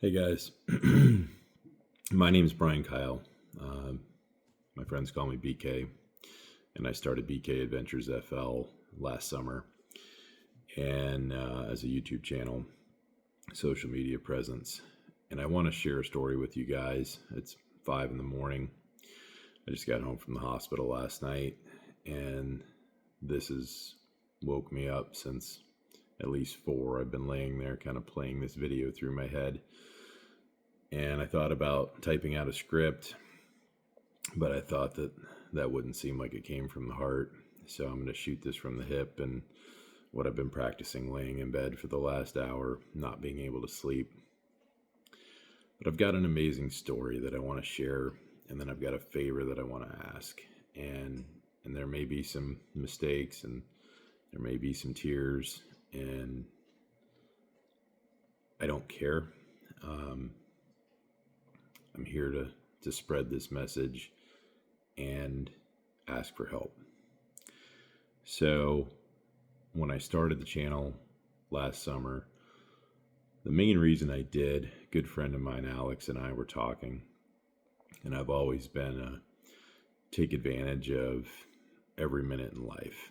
Hey guys, my name is Brian Kyle. Uh, my friends call me BK, and I started BK Adventures FL last summer, and as a YouTube channel, social media presence. And I want to share a story with you guys. It's 5 in the morning. I just got home from the hospital last night, and this has woke me up since at least 4. I've been laying there, kind of playing this video through my head. And I thought about typing out a script, but I thought that wouldn't seem like it came from the heart. So I'm going to shoot this from the hip and what I've been practicing laying in bed for the last hour, not being able to sleep. But I've got an amazing story that I want to share, and then I've got a favor that I want to ask. And there may be some mistakes, and there may be some tears, and I don't care. I'm here to spread this message and ask for help. So when I started the channel last summer, the main reason I did, a good friend of mine, Alex, and I were talking, and I've always been take advantage of every minute in life.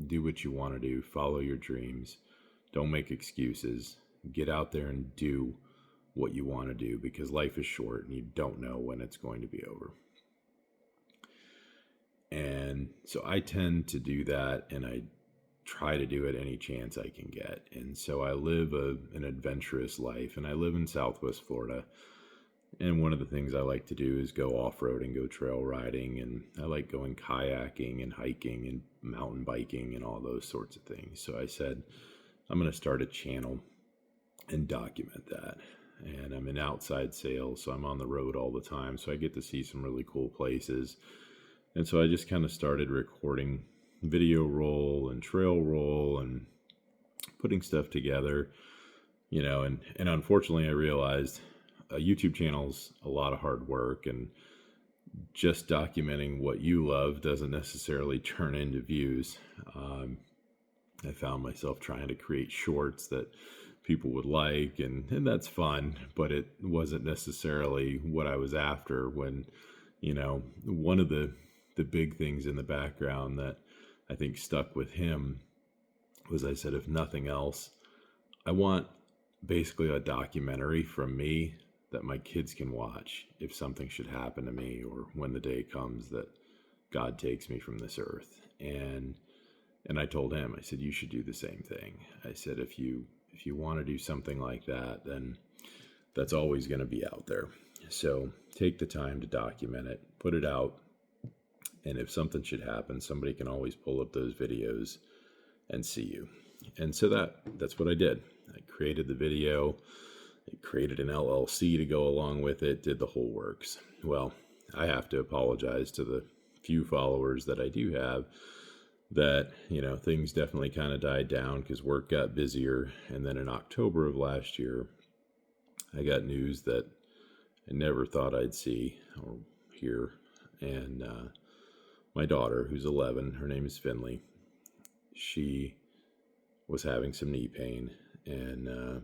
Do what you want to do, follow your dreams, don't make excuses, get out there and do what you want to do, because life is short and you don't know when it's going to be over. And so I tend to do that, and I try to do it any chance I can get. And so I live an adventurous life, and I live in Southwest Florida. And one of the things I like to do is go off-roading, go trail riding, and I like going kayaking and hiking and mountain biking and all those sorts of things. So I said, I'm going to start a channel and document that. And I'm in outside sales, so I'm on the road all the time, so I get to see some really cool places. And so I just kind of started recording video roll and trail roll and putting stuff together, and unfortunately I realized a YouTube channel's a lot of hard work, and just documenting what you love doesn't necessarily turn into views. I found myself trying to create shorts that people would like, and that's fun, but it wasn't necessarily what I was after. When one of the big things in the background that I think stuck with him was, I said, if nothing else, I want basically a documentary from me that my kids can watch if something should happen to me, or when the day comes that God takes me from this earth. And I told him, I said, you should do the same thing. I said, if you want to do something like that, then that's always going to be out there. So take the time to document it, put it out. And if something should happen, somebody can always pull up those videos and see you. And so that's what I did. I created the video, I created an LLC to go along with it, did the whole works. Well, I have to apologize to the few followers that I do have that, things definitely kind of died down because work got busier. And then in October of last year, I got news that I never thought I'd see or hear. And my daughter, who's 11, her name is Finley, she was having some knee pain. And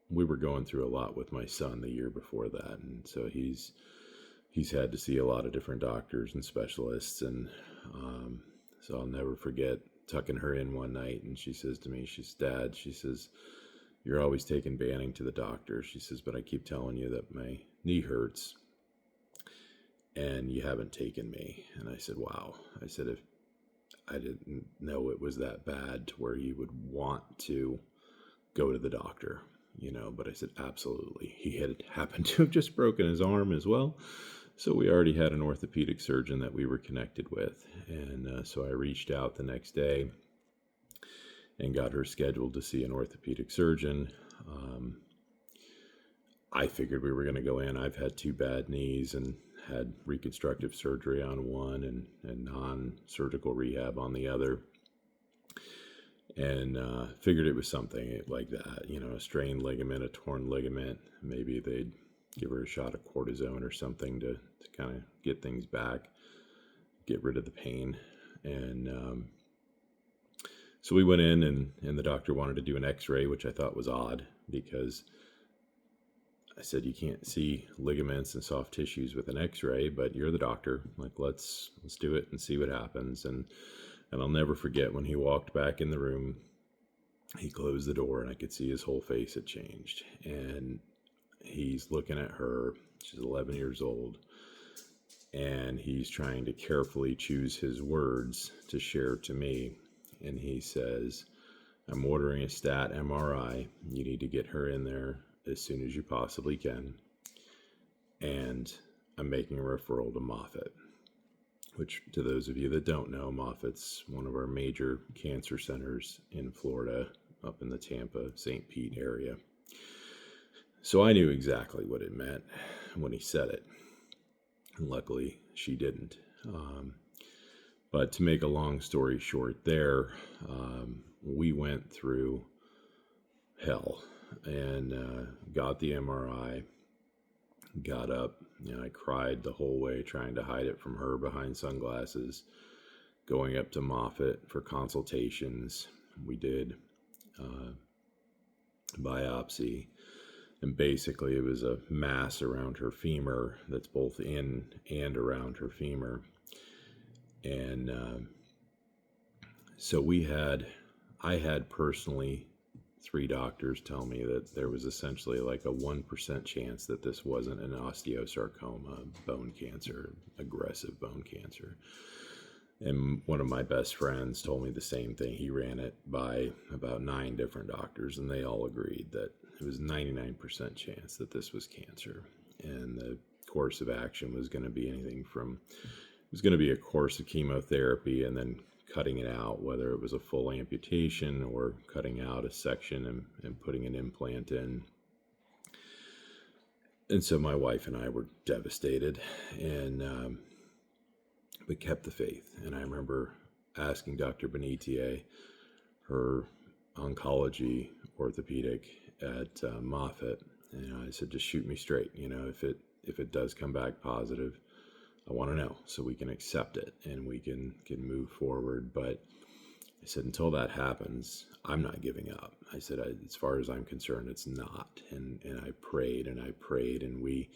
we were going through a lot with my son the year before that. And so he's had to see a lot of different doctors and specialists. And so I'll never forget tucking her in one night, and she says to me, Dad, she says, you're always taking Banning to the doctor. She says, but I keep telling you that my knee hurts and you haven't taken me. And I said, wow. I said, if I didn't know it was that bad to where you would want to go to the doctor, but I said, absolutely. He had happened to have just broken his arm as well. So we already had an orthopedic surgeon that we were connected with. And so I reached out the next day and got her scheduled to see an orthopedic surgeon. I figured we were going to go in. I've had 2 bad knees and had reconstructive surgery on one and non-surgical rehab on the other. And figured it was something like that, a strained ligament, a torn ligament. Maybe they'd give her a shot of cortisone or something to kind of get things back, get rid of the pain. And so we went in, and the doctor wanted to do an x-ray, which I thought was odd because I said, you can't see ligaments and soft tissues with an x-ray, but you're the doctor. Like, let's do it and see what happens. And I'll never forget when he walked back in the room, he closed the door and I could see his whole face had changed. And he's looking at her. She's 11 years old. And he's trying to carefully choose his words to share to me. And he says, I'm ordering a stat MRI. You need to get her in there as soon as you possibly can. And I'm making a referral to Moffitt, which, to those of you that don't know, Moffitt's one of our major cancer centers in Florida, up in the Tampa, St. Pete area. So I knew exactly what it meant when he said it. And luckily, she didn't. But to make a long story short there, we went through hell and got the MRI, got up. I cried the whole way trying to hide it from her behind sunglasses, going up to Moffitt for consultations. We did biopsy. And basically, it was a mass around her femur that's both in and around her femur. And so I had personally 3 doctors tell me that there was essentially like a 1% chance that this wasn't an osteosarcoma, bone cancer, aggressive bone cancer. And one of my best friends told me the same thing. He ran it by about 9 different doctors, and they all agreed that it was 99% chance that this was cancer. And the course of action was going to be anything from, it was going to be a course of chemotherapy and then cutting it out, whether it was a full amputation or cutting out a section and putting an implant in. And so my wife and I were devastated, and but kept the faith. And I remember asking Dr. Benitier, her oncology orthopedic at Moffitt, and I said, just shoot me straight. If it does come back positive, I want to know so we can accept it and we can move forward. But I said, until that happens, I'm not giving up. I said, as far as I'm concerned, it's not. And I prayed and I prayed, and we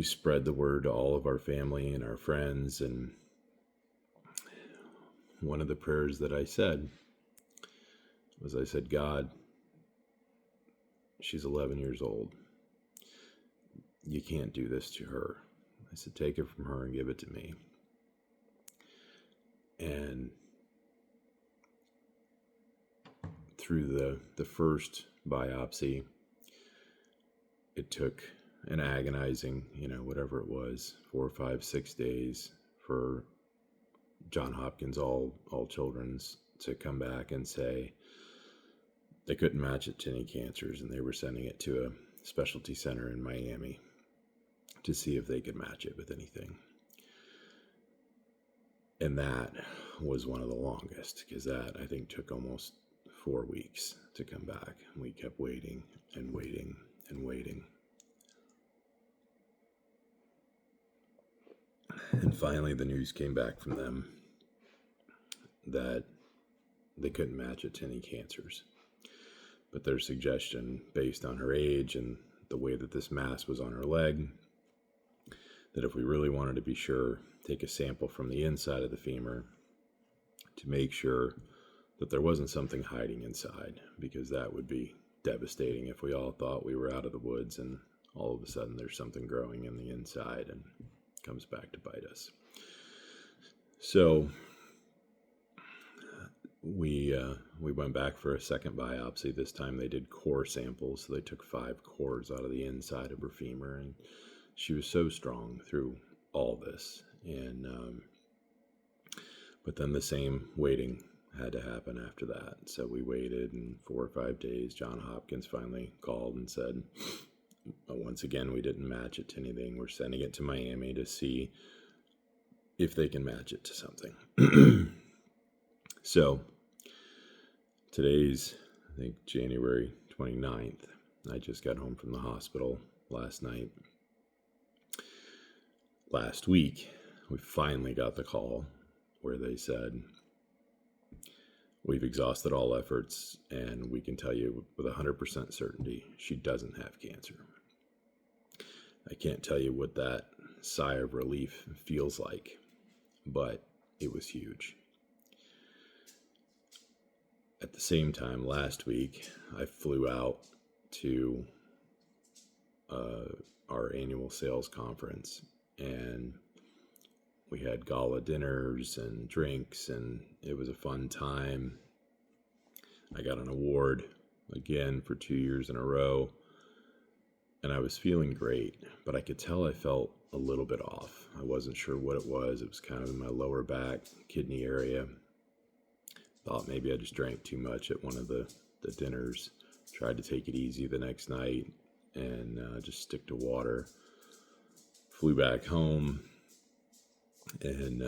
spread the word to all of our family and our friends. And one of the prayers that I said was, I said, God, she's 11 years old. You can't do this to her. I said, take it from her and give it to me. And through the first biopsy, it took an agonizing, whatever it was, 4, 5, 6 days for John Hopkins, all children's, to come back and say they couldn't match it to any cancers, and they were sending it to a specialty center in Miami to see if they could match it with anything. And that was one of the longest, because that, I think, took almost 4 weeks to come back. We kept waiting and waiting and waiting. And finally, the news came back from them that they couldn't match it to any cancers. But their suggestion, based on her age and the way that this mass was on her leg, that if we really wanted to be sure, take a sample from the inside of the femur to make sure that there wasn't something hiding inside, because that would be devastating if we all thought we were out of the woods and all of a sudden there's something growing in the inside and comes back to bite us. So we went back for a second biopsy. This time they did core samples. So they took 5 cores out of the inside of her femur, and she was so strong through all this. And but then the same waiting had to happen after that. So we waited, and 4 or 5 days, John Hopkins finally called and said, once again, we didn't match it to anything. We're sending it to Miami to see if they can match it to something. So today's, I think, January 29th. I just got home from the hospital last night. Last week, we finally got the call where they said, we've exhausted all efforts, and we can tell you with 100% certainty she doesn't have cancer. I can't tell you what that sigh of relief feels like, but it was huge. At the same time, last week, I flew out to uh, our annual sales conference, and we had gala dinners and drinks, and it was a fun time. I got an award again for 2 years in a row, and I was feeling great, but I could tell I felt a little bit off. I wasn't sure what it was. It was kind of in my lower back, kidney area. Thought maybe I just drank too much at one of the dinners. Tried to take it easy the next night and just stick to water. Flew back home and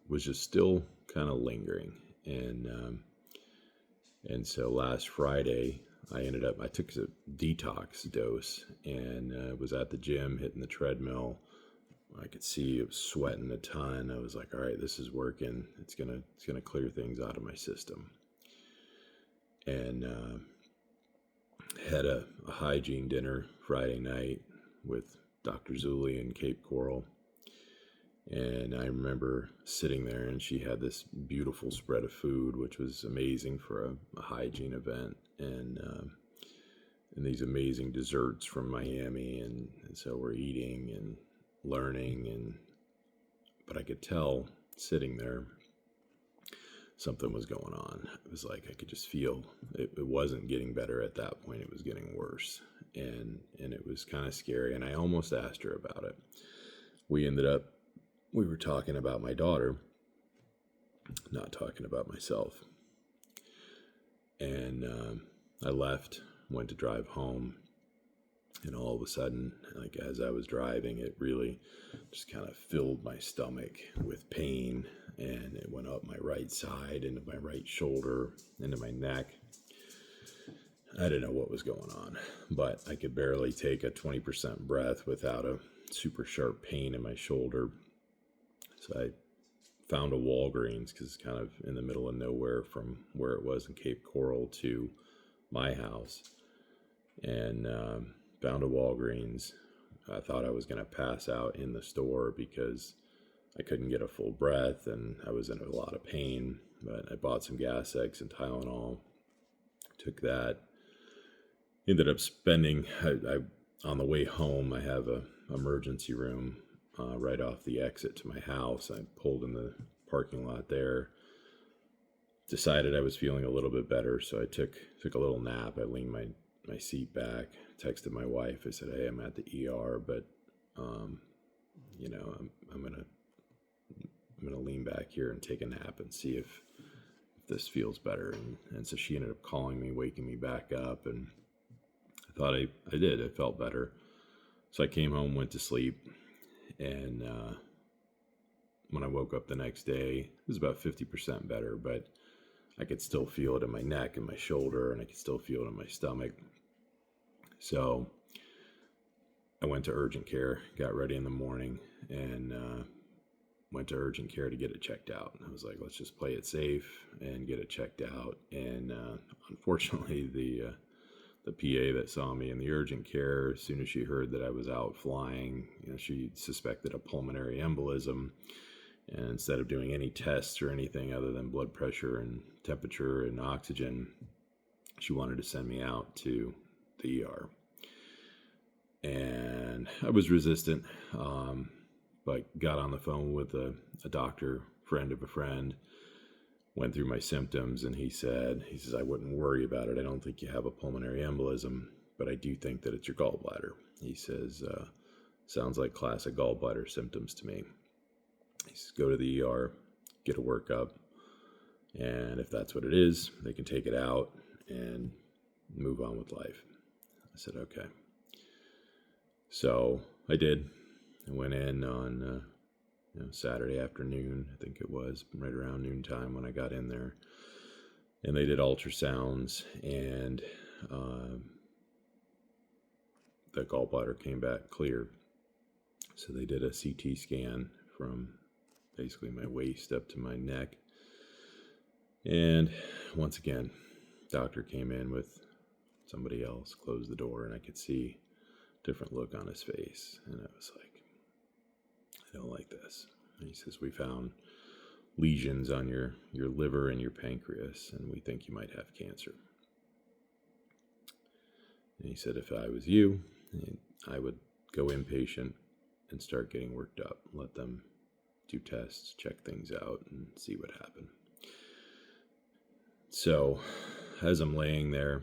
was just still kind of lingering. And so last Friday, I took a detox dose and was at the gym hitting the treadmill. I could see it was sweating a ton. I was like, all right, this is working. It's gonna clear things out of my system. And had a hygiene dinner Friday night with Dr. Zuli in Cape Coral. And I remember sitting there, and she had this beautiful spread of food, which was amazing for a hygiene event, and these amazing desserts from Miami. And so we're eating and learning, but I could tell sitting there something was going on. It was like I could just feel it wasn't getting better at that point. It was getting worse, and it was kind of scary. And I almost asked her about it. We were talking about my daughter, not talking about myself. And I left, went to drive home, and all of a sudden, like as I was driving, it really just kind of filled my stomach with pain, and it went up my right side, into my right shoulder, into my neck. I didn't know what was going on, but I could barely take a 20% breath without a super sharp pain in my shoulder. So I found a Walgreens, because it's kind of in the middle of nowhere from where it was in Cape Coral to my house, and found a Walgreens. I thought I was going to pass out in the store because I couldn't get a full breath and I was in a lot of pain, but I bought some Gas X and Tylenol, took that, ended up spending, on the way home, I have a emergency room right off the exit to my house. I pulled in the parking lot there, decided I was feeling a little bit better, so I took a little nap. I leaned my seat back, texted my wife. I said, hey, I'm at the ER, but I'm gonna lean back here and take a nap and see if this feels better. And so she ended up calling me, waking me back up, and I thought I did. I felt better. So I came home, went to sleep, and when I woke up the next day, it was about 50% better, but I could still feel it in my neck and my shoulder, and I could still feel it in my stomach. So I went to urgent care, got ready in the morning, and went to urgent care to get it checked out. I was like, let's just play it safe and get it checked out. And unfortunately, the PA that saw me in the urgent care, as soon as she heard that I was out flying, she suspected a pulmonary embolism. And instead of doing any tests or anything other than blood pressure and temperature and oxygen, she wanted to send me out to the ER. And I was resistant, but got on the phone with a doctor, friend of a friend, went through my symptoms, and he says, I wouldn't worry about it. I don't think you have a pulmonary embolism, but I do think that it's your gallbladder. He says, sounds like classic gallbladder symptoms to me. He says, go to the ER, get a workup, and if that's what it is, they can take it out and move on with life. I said, okay. So I did. I went in on Saturday afternoon, I think it was, right around noontime when I got in there. And they did ultrasounds, and the gallbladder came back clear. So they did a CT scan from basically my waist up to my neck. And once again, doctor came in with somebody else, closed the door, and I could see different look on his face. And I was like, I don't like this. And he says, we found lesions on your liver and your pancreas, and we think you might have cancer. And he said, if I was you, I would go inpatient and start getting worked up. Let them do tests, check things out, and see what happened. So as I'm laying there,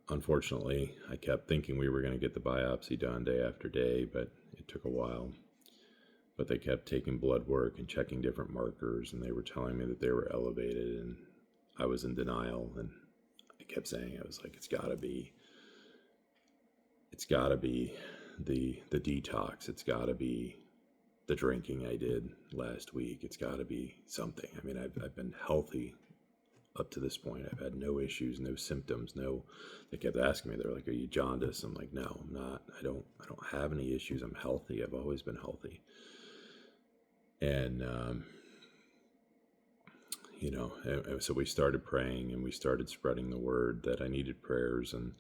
unfortunately, I kept thinking we were going to get the biopsy done day after day, but it took a while. But they kept taking blood work and checking different markers, and they were telling me that they were elevated, and I was in denial. And I kept saying, I was like, it's got to be the detox. It's got to be the drinking I did last week. It's got to be something. I mean, I've been healthy up to this point. I've had no issues, no symptoms, no. They kept asking me, they're like, are you jaundiced? I'm like, no, I'm not. I don't have any issues. I'm healthy. I've always been healthy. And so we started praying, and we started spreading the word that I needed prayers, and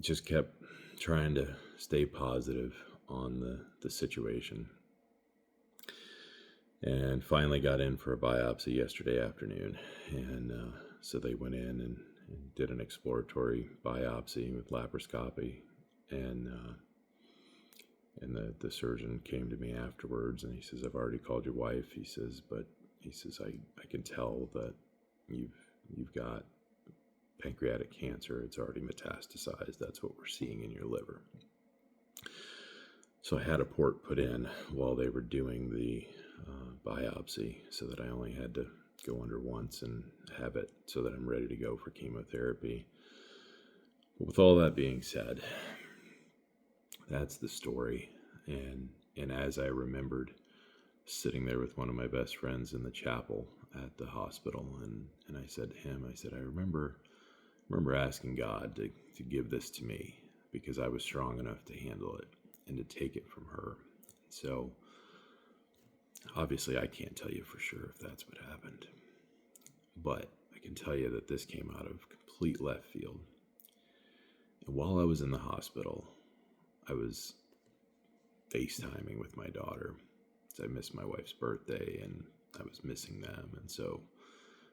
just kept trying to stay positive on the situation. And finally got in for a biopsy yesterday afternoon. And so they went in and did an exploratory biopsy with laparoscopy. And the surgeon came to me afterwards, and he says, I've already called your wife. He says, but he says, I can tell that you've got pancreatic cancer. It's already metastasized. That's what we're seeing in your liver. So I had a port put in while they were doing the biopsy, so that I only had to go under once and have it so that I'm ready to go for chemotherapy. But with all that being said, that's the story. And as I remembered sitting there with one of my best friends in the chapel at the hospital, and I said to him, I said, I remember asking God to give this to me because I was strong enough to handle it and to take it from her. So obviously I can't tell you for sure if that's what happened, but I can tell you that this came out of complete left field. And while I was in the hospital, I was FaceTiming with my daughter. I missed my wife's birthday, and I was missing them. And so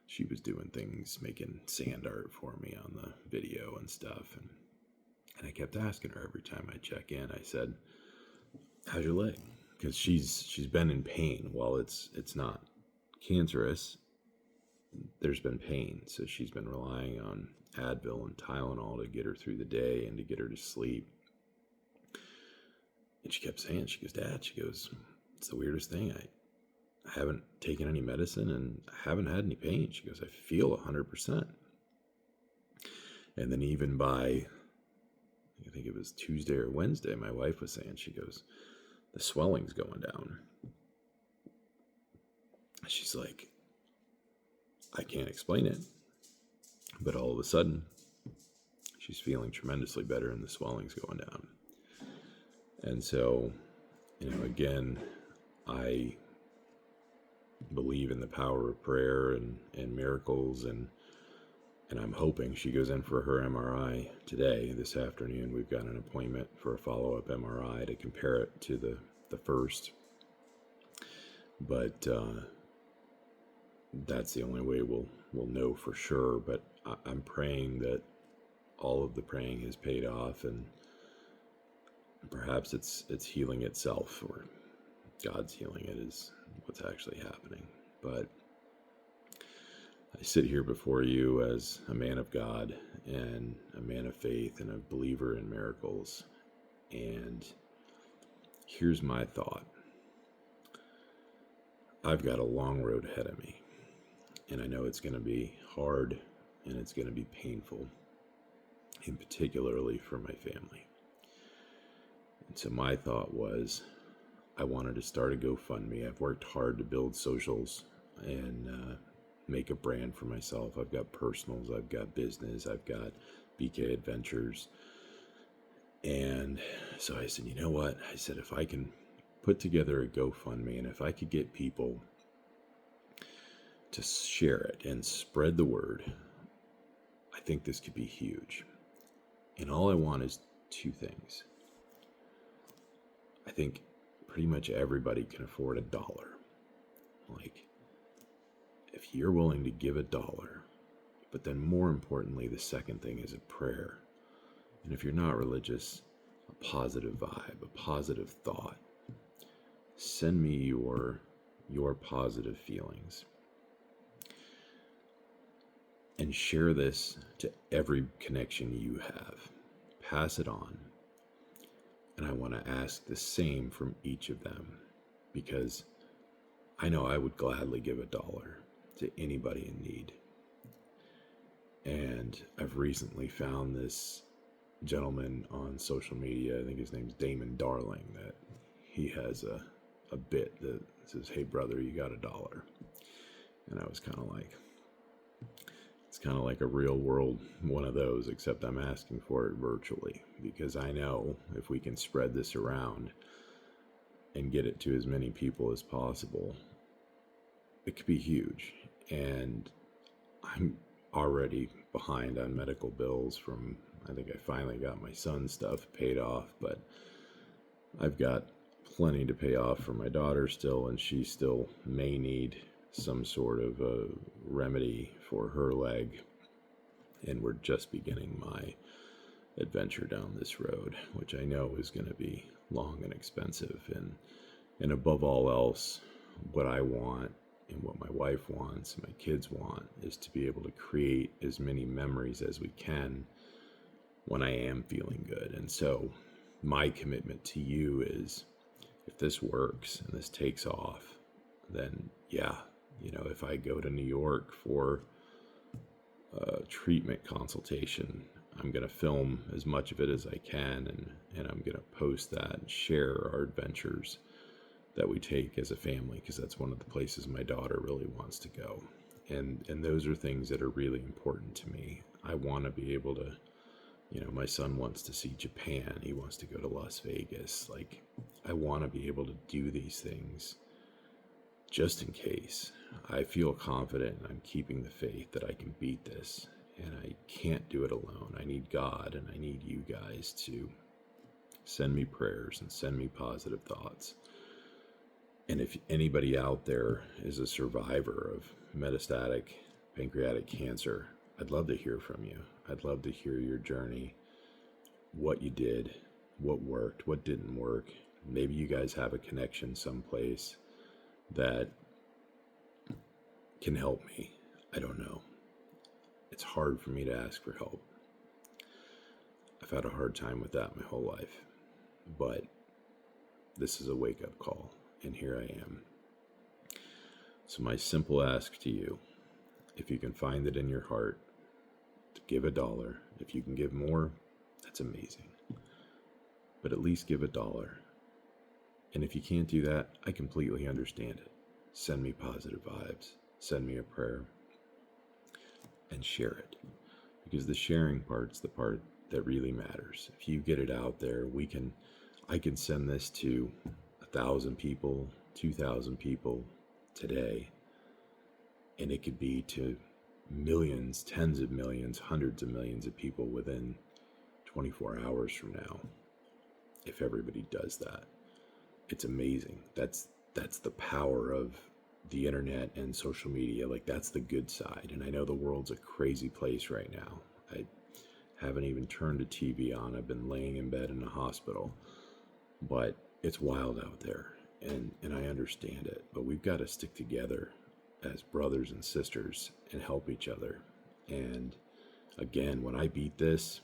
she was doing things, making sand art for me on the video and stuff. And I kept asking her every time I check in, I said, how's your leg? Because she's been in pain. While it's not cancerous, there's been pain. So she's been relying on Advil and Tylenol to get her through the day and to get her to sleep. And she kept saying, she goes, Dad, she goes, it's the weirdest thing. I haven't taken any medicine and I haven't had any pain. She goes, I feel 100%. And then even by, I think it was Tuesday or Wednesday, my wife was saying, she goes, the swelling's going down. She's like, I can't explain it. But all of a sudden, she's feeling tremendously better and the swelling's going down. And so, again, I believe in the power of prayer and miracles, and I'm hoping she goes in for her MRI today, this afternoon. We've got an appointment for a follow-up MRI to compare it to the first. But that's the only way we'll know for sure. But I'm praying that all of the praying has paid off, and perhaps it's healing itself, or God's healing it is what's actually happening. But I sit here before you as a man of God and a man of faith and a believer in miracles. And here's my thought. I've got a long road ahead of me, and I know it's going to be hard and it's going to be painful, and particularly for my family. And so my thought was, I wanted to start a GoFundMe. I've worked hard to build socials and make a brand for myself. I've got personals, I've got business, I've got BK Adventures. And so I said, you know what? I said, if I can put together a GoFundMe, and if I could get people to share it and spread the word, I think this could be huge. And all I want is two things. I think pretty much everybody can afford $1. Like, if you're willing to give $1, but then more importantly, the second thing is a prayer. And if you're not religious, a positive vibe, a positive thought. Send me your positive feelings. And share this to every connection you have. Pass it on. And I want to ask the same from each of them, because I know I would gladly give $1 to anybody in need. And I've recently found this gentleman on social media, I think his name's Damon Darling, that he has a bit that says, "Hey brother, you got $1." And I was kind of like, it's kind of like a real world one of those, except I'm asking for it virtually, because I know if we can spread this around and get it to as many people as possible, it could be huge. And I'm already behind on medical bills from, I think I finally got my son's stuff paid off, but I've got plenty to pay off for my daughter still, and she still may need some sort of a remedy for her leg. And we're just beginning my adventure down this road, which I know is going to be long and expensive. And above all else, what I want and what my wife wants and my kids want is to be able to create as many memories as we can when I am feeling good. And so my commitment to you is, if this works and this takes off, then yeah, if I go to New York for a treatment consultation, I'm going to film as much of it as I can, and I'm going to post that and share our adventures that we take as a family, because that's one of the places my daughter really wants to go. And those are things that are really important to me. I want to be able to, my son wants to see Japan. He wants to go to Las Vegas. Like, I want to be able to do these things just in case. I feel confident, and I'm keeping the faith that I can beat this, and I can't do it alone. I need God, and I need you guys to send me prayers and send me positive thoughts. And if anybody out there is a survivor of metastatic pancreatic cancer, I'd love to hear from you. I'd love to hear your journey, what you did, what worked, what didn't work. Maybe you guys have a connection someplace that can help me. I don't know. It's hard for me to ask for help. I've had a hard time with that my whole life. But this is a wake-up call, and here I am. So my simple ask to you, if you can find it in your heart to give $1, if you can give more, that's amazing. But at least give $1. And if you can't do that, I completely understand it. Send me positive vibes. Send me a prayer. And share it. Because the sharing part's the part that really matters. If you get it out there, I can send this to 1,000 people, 2,000 people today. And it could be to millions, tens of millions, hundreds of millions of people within 24 hours from now. If everybody does that, it's amazing. That's the power of the internet and social media. Like, that's the good side. And I know the world's a crazy place right now. I haven't even turned the TV on. I've been laying in bed in a hospital, but it's wild out there, and I understand it. But we've got to stick together as brothers and sisters and help each other. And again, when I beat this,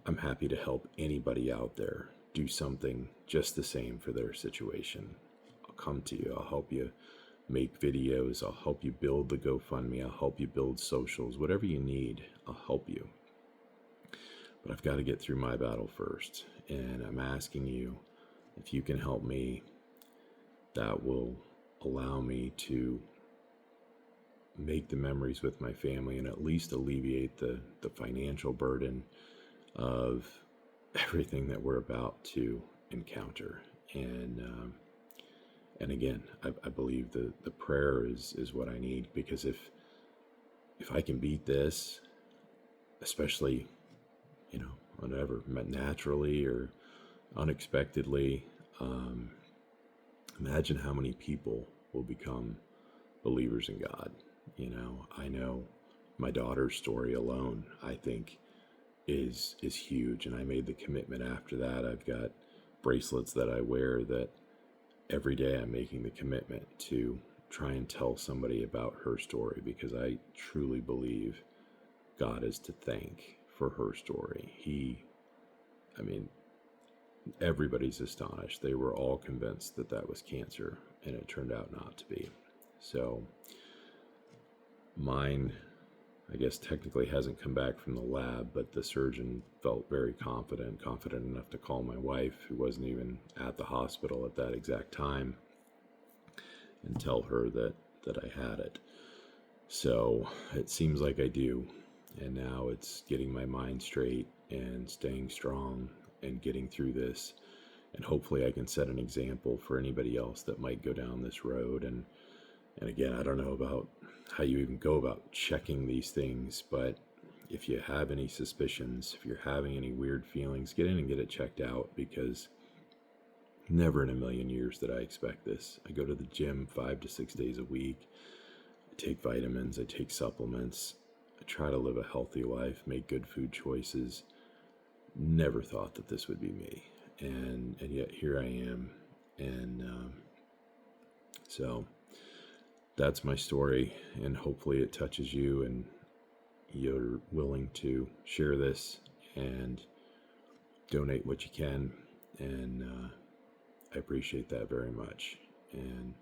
I'm happy to help anybody out there do something just the same for their situation. I'll come to you. I'll help you make videos. I'll help you build the GoFundMe. I'll help you build socials. Whatever you need, I'll help you. But I've got to get through my battle first. And I'm asking you, if you can help me, that will allow me to make the memories with my family and at least alleviate the financial burden of everything that we're about to encounter. And again, I believe the prayer is what I need, because if I can beat this, especially, whatever, naturally or unexpectedly. Um, Imagine how many people will become believers in God. I know my daughter's story alone, I think, is huge. And I made the commitment after that. I've got bracelets that I wear that every day I'm making the commitment to try and tell somebody about her story, because I truly believe God is to thank for her story. I mean, everybody's astonished. They were all convinced that that was cancer, and it turned out not to be. So, mine, I guess, technically hasn't come back from the lab, but the surgeon felt very confident enough to call my wife, who wasn't even at the hospital at that exact time, and tell her that I had it. So it seems like I do. And now it's getting my mind straight and staying strong and getting through this. And hopefully I can set an example for anybody else that might go down this road. And again, I don't know about how you even go about checking these things, but if you have any suspicions, if you're having any weird feelings, get in and get it checked out, because never in a million years did I expect this. I go to the gym 5 to 6 days a week. I take vitamins, I take supplements. I try to live a healthy life, make good food choices. Never thought that this would be me. And yet here I am. And so that's my story. And hopefully it touches you and you're willing to share this and donate what you can. And I appreciate that very much. And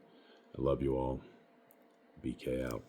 I love you all. BK out.